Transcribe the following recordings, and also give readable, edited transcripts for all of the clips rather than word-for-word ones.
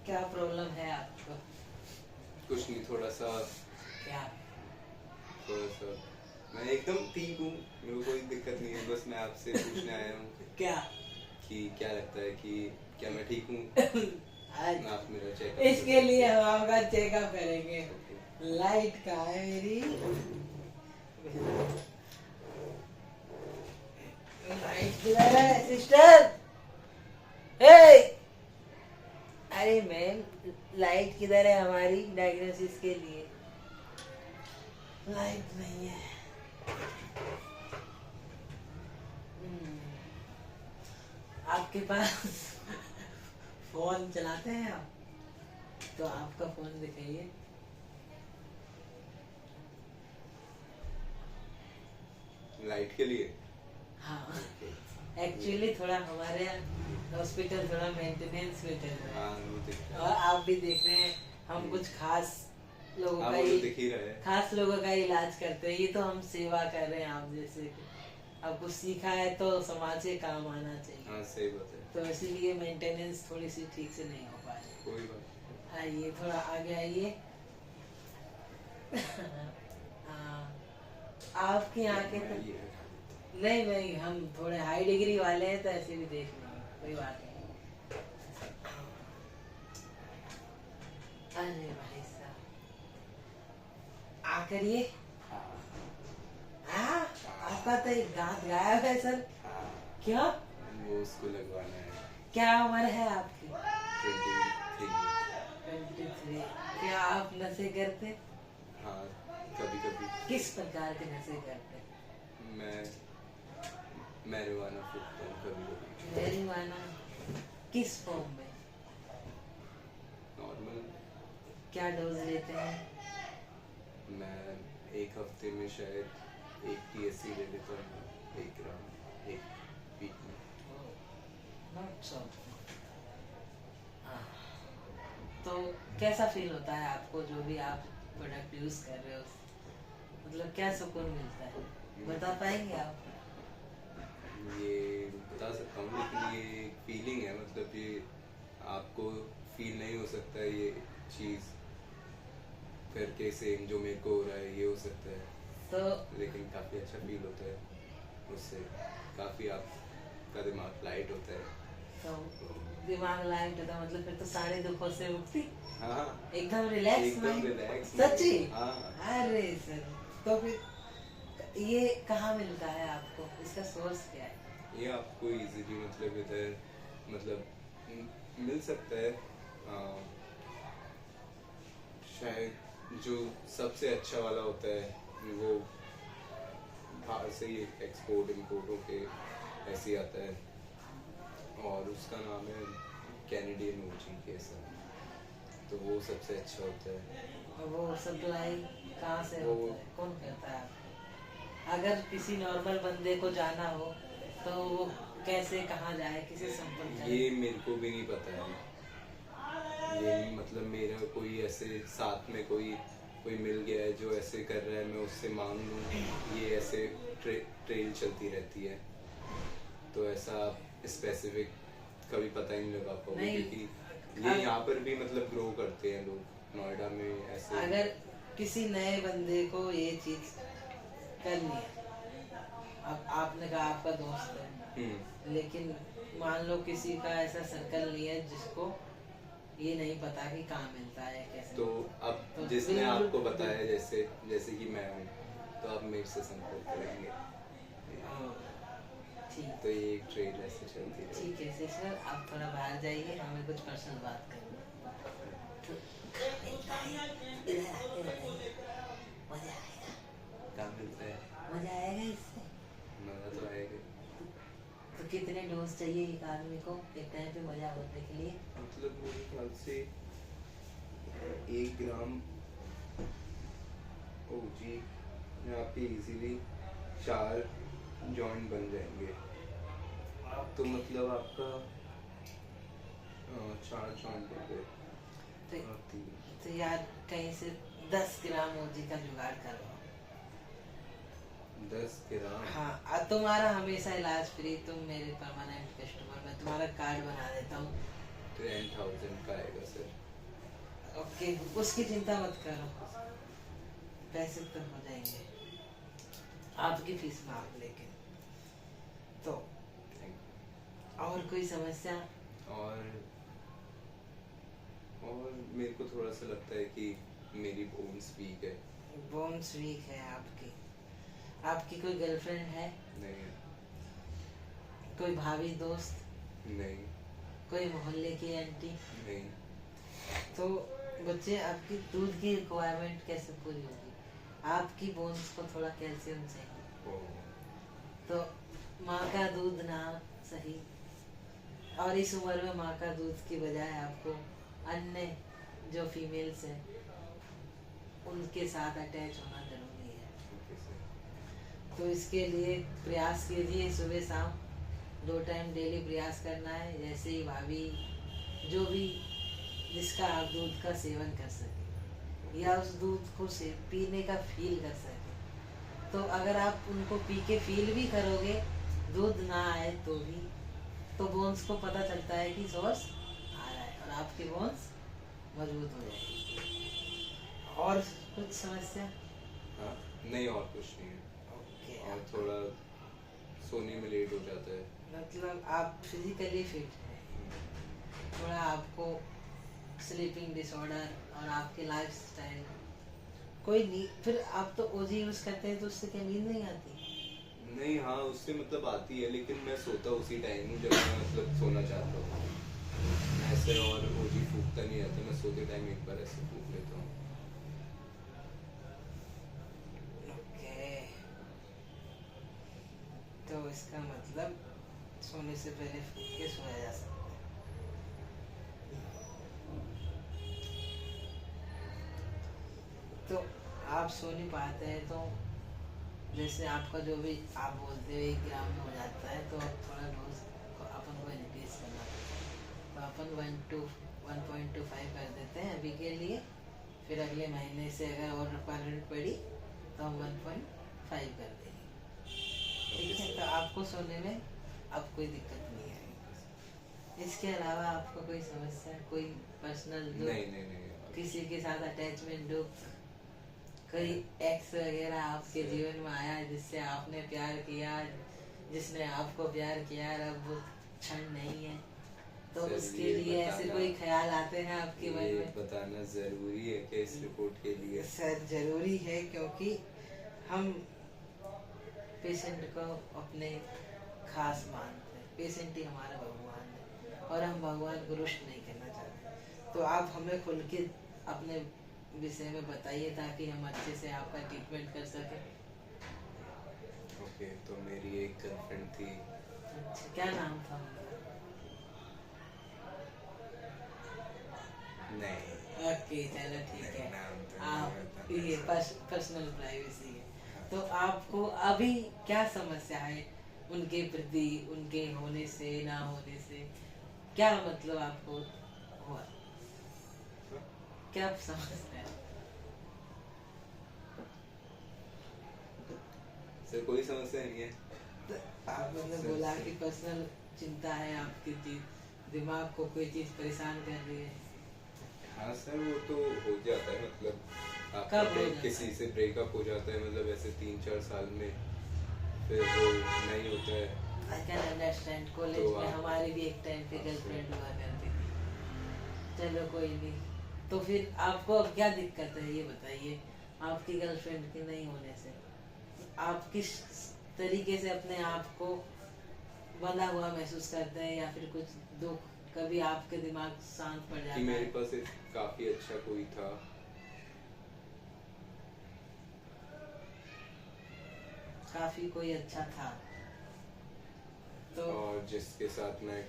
क्या प्रॉब्लम है आपको? कुछ नहीं, थोड़ा सा मैं एकदम ठीक हूँ, मेरे को कोई दिक्कत नहीं है। बस मैं आपसे पूछने आया हूँ क्या? कि क्या लगता है कि क्या मैं ठीक हूँ? आज आप मेरा चेकअप इसके लिए हम आपका चेकअप करेंगे। ओके। लाइट कहाँ है मेरी? लाइट किधर है सिस्टर? हे! अरे मैम, लाइट किधर है हमारी डायग्नोसिस के लिए? लाइट नहीं है। आपके पास फोन चलाते हैं आप? तो आपका फोन दिखाइए। लाइट के लिए। हाँ, एक्चुअली थोड़ा हमारे हॉस्पिटल थोड़ा मेंटेनेंस में चल रहा हाँ है, वो दिख रहा और है। आप भी देख रहे हैं हम कुछ खास लोगों हाँ का वो तो ही दिख ही रहा है। खास लोगों का इलाज करते हैं। ये तो हम सेवा कर रहे हैं आप जैसे। अब कुछ सीखा है तो समाज के काम आना चाहिए। हाँ सही बात है। तो इसीलिए मेंटेनेंस थोड़ी सी ठीक से नहीं हो पा रही। कोई बात आइए थोड़ा आगे आइए। हाँ, आपकी आंखें तो नहीं। ये नहीं नहीं, हम थोड़े हाई डिग्री वाले हैं तो ऐसे भी देख लेंगे, कोई बात नहीं। अरे भाई साहब, आकर ये हाँ, आपका तो एक दांत गायब है सर। हाँ, क्या? वो उसको लगवाना है। क्या उम्र है आपकी? 23। 23। क्या आप नशे करते? हाँ कभी कभी। किस प्रकार के नशे करते? मैं मैरिजुआना फूकता हूँ कभी कभी। मैरिजुआना? किस फॉर्म में? नॉर्मल। क्या डोज लेते हैं? मैं एक हफ्ते में शायद 1 THC ले लेता हूँ, 1 ग्राम, 1 वीक में। Not so. तो कैसा फील होता है आपको जो भी आप प्रोडक्ट यूज कर रहे हो? मतलब क्या सुकून मिलता है, बता पाएंगे आप? ये बता सकता हूँ, लेकिन ये एक फीलिंग है, मतलब ये आपको फील नहीं हो सकता है ये चीज़ करके सेम जो मेरे को हो रहा है ये हो सकता है, तो लेकिन काफ़ी अच्छा फील होता है उससे। काफ़ी आपका दिमाग लाइट होता है। तो दिमाग लाइट होता मतलब फिर तो सारे दुखों से मुक्ति, हाँ एकदम रिलैक्स एकदम माइंड। रिलैक्स। सच्ची? हाँ अरे सर, तो फिर ये कहाँ मिलता है आपको? इसका सोर्स क्या है? ये आपको इजीली मतलब इधर मतलब मिल सकता है। शायद जो सबसे अच्छा वाला होता है वो बाहर से ही एक्सपोर्ट इम्पोर्ट होके ऐसे ही आता है, और उसका नाम है कैनेडियन ओजी केसर। तो वो सबसे अच्छा होता है। और वो सप्लाई कहाँ से वो- होता है, कौन करता है आपको? अगर किसी नॉर्मल बंदे को जाना हो तो वो कैसे, कहाँ जाए, किसे संपर्क करे? ये मेरे को भी नहीं पता है। ये मतलब मेरा कोई ऐसे साथ में कोई मिल गया है जो ऐसे कर रहा है, मैं उससे मांग लूँ, ये ऐसे ट्रेल चलती रहती है। तो ऐसा स्पेसिफिक कभी पता ही नहीं लगा पाओगे, नहीं, क्योंकि ये यहाँ पर भी मतलब ग्रो करते हैं लोग नोएडा में ऐसे। अगर किसी नए बंदे को ये चीज करनी है, अब आपने कहा आपका दोस्त है, लेकिन मान लो किसी का ऐसा सर्कल नहीं है जिसको ये नहीं पता कि कहाँ मिलता है कैसे। तो अब तो जिसने बिल्कुल- आपको बताया, जैसे जैसे कि मैं हूँ, तो आप मेरे से संपर्क करेंगे। ठीक तो ये एक ट्रेड ऐसे चलती है। ठीक है सिस्टर, आप थोड़ा बाहर जाइए, हमें कुछ पर्सनल बात करनी है। तो इधर आके बताइए, मजा आएगा। कहाँ मिलता है? मजा आएगा इससे। मज़ा तो आएगा। तो कितने डोज चाहिए एक आदमी को एक टाइम पे मजा होने के लिए? मतलब मेरे ख्याल से 1 ग्राम ओजी में आपके इजीली 4 जॉइंट बन जाएंगे। तो मतलब आपका 4 जॉइंट हो गए। तो, और 3। तो यार कहीं से 10 ग्राम ओजी का जुगाड़ करवाओ। 10 ग्राम? हाँ, और तुम्हारा हमेशा इलाज फ्री, तुम मेरे परमानेंट कस्टमर, मैं तुम्हारा कार्ड बना देता हूँ। तो 10,000 का आएगा सर। ओके, उसकी चिंता मत करो, पैसे तो हो जाएंगे, आपकी फीस माफ। लेकिन तो और कोई समस्या? और मेरे को थोड़ा सा लगता है कि मेरी बोन्स वीक है। बोन्स वीक है आपकी? आपकी कोई गर्लफ्रेंड है? नहीं। कोई भाभी दोस्त? नहीं। कोई मोहल्ले की आंटी? नहीं। तो बच्चे, आपकी दूध की रिक्वायरमेंट कैसे पूरी होगी? आपकी बोन्स को थोड़ा कैल्शियम चाहिए, तो माँ का दूध ना सही, और इस उम्र में माँ का दूध की बजाय आपको अन्य जो फीमेल्स हैं उनके साथ अटैच होना जरूरी है। तो इसके लिए प्रयास कीजिए, सुबह शाम 2 टाइम डेली प्रयास करना है। जैसे ही भाभी जो भी जिसका आप दूध का सेवन कर सके या उस दूध को से पीने का फील कर सके, तो अगर आप उनको पी के फील भी करोगे, दूध ना आए तो भी, तो बोन्स को पता चलता है कि सोर्स आ रहा है और आपकी बोन्स मजबूत हो जाएगी। और कुछ समस्या? हाँ, नहीं और कुछ नहीं है। ओके। और थोड़ा सोने में लेट हो जाता है। मतलब आप फिजिकली फिट हैं, थोड़ा आपको स्लीपिंग डिसऑर्डर और आपके लाइफस्टाइल कोई नहीं। फिर आप तो ओजी यूज करते हैं, तो उससे क्या नींद नहीं आती? नहीं, हाँ उससे मतलब आती है, लेकिन मैं सोता उसी टाइम हूँ जब मैं मतलब सोना चाहता हूँ। ऐसे और ओजी फूकता नहीं रहता, मैं सोते टाइम एक बार ऐसे फूक लेता हूँ। ओके, तो इसका मतलब सोने से पहले फूक के सोया जा सकता है। तो आप सो नहीं पाते हैं, तो जैसे आपका जो भी आप बोलते हो 1 ग्राम में हो जाता है, तो अब थोड़ा डोज अपन को इंक्रीज करना पड़ता है। तो अपन 1.25 कर देते हैं अभी के लिए, फिर अगले महीने से अगर और रिक्वायरमेंट पड़ी तो हम 1.5 कर देंगे, ठीक है? तो आपको सोने में अब कोई दिक्कत नहीं आएगी। इसके अलावा आपको कोई समस्या, कोई पर्सनल नहीं। किसी के साथ अटैचमेंट दुख, कोई एक्स वगैरह आपके जीवन में आया जिससे आपने प्यार किया, जिसने आपको प्यार किया और अब वो क्षण नहीं है, तो उसके लिए ऐसे कोई ख्याल आते हैं आपके मन में? बताना जरूरी है कि इस रिपोर्ट के लिए? सर जरूरी है, क्योंकि हम पेशेंट को अपने खास मानते हैं। पेशेंट ही हमारा भगवान है और हम भगवान को रुष्ट नहीं करना चाहते। तो आप हमें खुल के अपने विषय में बताइए ताकि हम अच्छे से आपका ट्रीटमेंट कर सकें। ओके, तो मेरी एक गर्लफ्रेंड थी। अच्छा, क्या नाम था उनका? नहीं। ओके, चलो ठीक है। नाम तो आप ये पर्सनल प्राइवेसी है। तो आपको अभी क्या समस्या है उनके प्रति, उनके होने से ना होने से? क्या मतलब आपको हुआ, क्या समस्या है? सर कोई समस्या नहीं है। तो आपने बोला कि पर्सनल चिंता है आपकी चीज, दिमाग को कोई चीज परेशान कर रही है। हाँ सर, वो तो हो जाता है, मतलब कब हो आपका जाता किसी है? से ब्रेकअप हो जाता है, मतलब ऐसे 3-4 साल में, फिर वो नहीं होता है। I can understand. कॉलेज तो में आप- हमारी भी एक टाइम पे गर्लफ्रेंड हुआ करती थी। चलो कोई नहीं। तो फिर आपको अब क्या दिक्कत है ये बताइए, आपकी गर्लफ्रेंड के नहीं होने से? आप किस तरीके से अपने आप को बंधा हुआ महसूस करते हैं, या फिर कुछ दुख, कभी आपके दिमाग शांत पड़ जाता कि मेरे है? पास एक काफी अच्छा कोई था, काफी कोई अच्छा था, तो और जिसके साथ मैं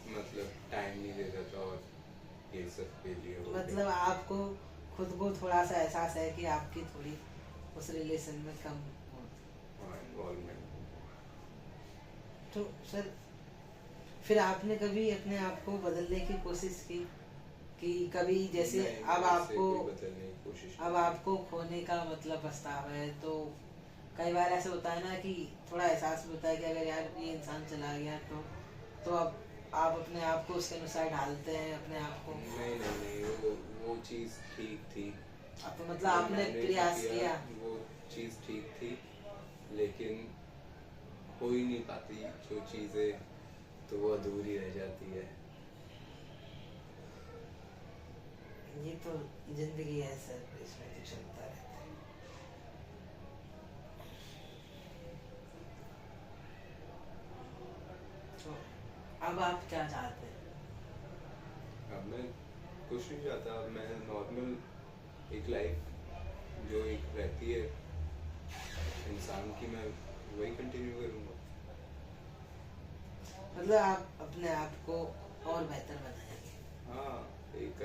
मतलब टाइम नहीं देता था, और ये सब के लिए हो मतलब आपको खुद को थोड़ा सा एहसास है कि आपकी थोड़ी उस रिलेशन में कम हो। इन्वॉल्वमेंट। तो सर फिर आपने कभी अपने आप को बदलने की कोशिश की कि कभी जैसे अब आपको बदलने की कोशिश अब आपको खोने का मतलब पछतावा है, तो कई बार ऐसे होता है ना कि थोड़ा एहसास होता है कि अगर यार ये इंसान चला गया तो अब आप अपने आप को उसके अनुसार ढालते हैं अपने आप को? नहीं नहीं नहीं, वो चीज़ ठीक थी। तो मतलब आपने मैंने प्रयास जो किया? वो चीज़ ठीक थी, लेकिन हो ही नहीं पाती जो चीज़ें, तो वो अधूरी रह जाती है। ये तो जिंदगी है सर, इसमें तो चलता रहता है। तो अब आप क्या चाहते हैं? अब मैं कुछ नहीं चाहता, अब मैं नॉर्मल एक लाइफ जो एक रहती है इंसान की, मैं वही कंटिन्यू करूँगा। मतलब आप अपने आप को और बेहतर बनाएंगे? हाँ, एक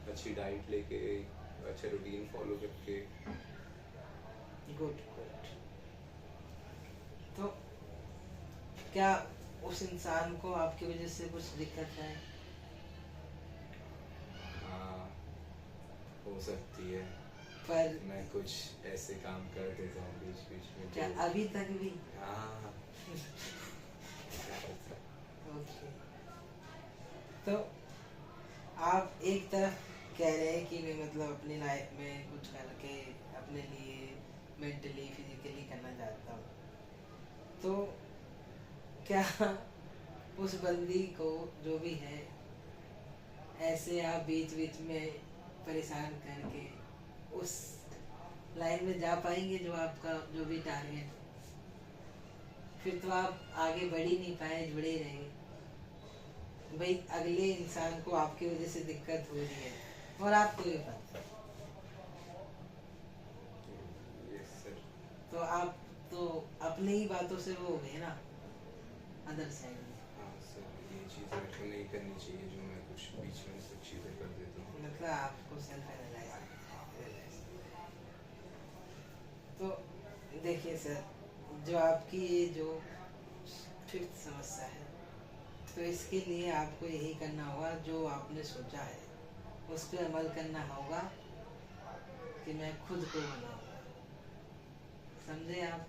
अच्छी डाइट लेके, एक अच्छा रूटीन फॉलो करके। Good good. तो क्या उस इंसान को आपकी वजह से कुछ दिक्कत है? हाँ, हो सकती है। पर मैं कुछ ऐसे काम कर देता हूँ बीच बीच में क्या जो, अभी तक भी? हाँ, क्या कर सकते हैं। ओके। तो आप एक तरफ कह रहे हैं कि मैं मतलब अपनी लाइफ में कुछ करके अपने लिए मेंटली फिजिकली करना चाहता हूँ, तो क्या उस बंदी को जो भी है ऐसे आप बीच बीच में परेशान करके उस लाइन में जा पाएंगे जो आपका जो भी टारगेट? फिर तो आप आगे बढ़ ही नहीं पाए, जुड़े ही रहेंगे। भाई अगले इंसान को आपकी वजह से दिक्कत हो रही है और आपको भी पता है, यस सर। तो आप तो अपनी ही बातों से वो हो गए ना अदर साइड में। हाँ सर, ये चीज़ें मेरे को नहीं करनी चाहिए जो मैं कुछ बीच में कुछ चीज़ें कर देता हूँ। मतलब आपको सेल्फ एनालाइज। तो देखिए सर, जो आपकी ये जो फिफ्थ समस्या है, तो इसके लिए आपको यही करना होगा जो आपने सोचा है उस पर अमल करना होगा कि मैं खुद को बनाऊंगा। समझे आप?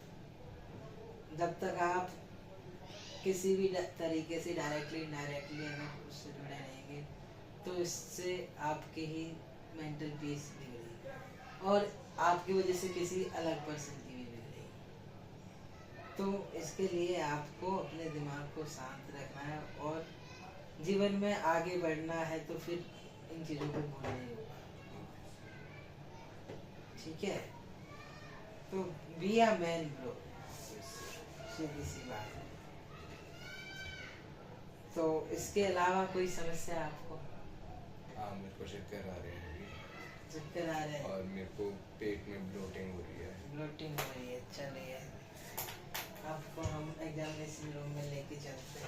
जब तक आप किसी भी तरीके से डायरेक्टली इनडायरेक्टली अगर उससे जुड़े रहेंगे तो इससे आपकी ही मेंटल पीस बिगड़ेगी और आपकी वजह से किसी अलग पर्सन की भी बिगड़ेगी। तो इसके लिए आपको अपने दिमाग को शांत रखना है और जीवन में आगे बढ़ना है, तो फिर इन चीज़ों को भूलना ही होगा। ठीक है? तो बी अ मैन ब्रो, सीधी सी बात है। तो इसके अलावा कोई समस्या आपको? हाँ, मेरे को चक्कर आ रहे हैं अभी, चक्कर आ रहे हैं और मेरे को पेट में ब्लोटिंग हो रही है। ब्लोटिंग हो रही है? चलिए आपको हम एग्जामिनेशन रूम में लेके चलते हैं।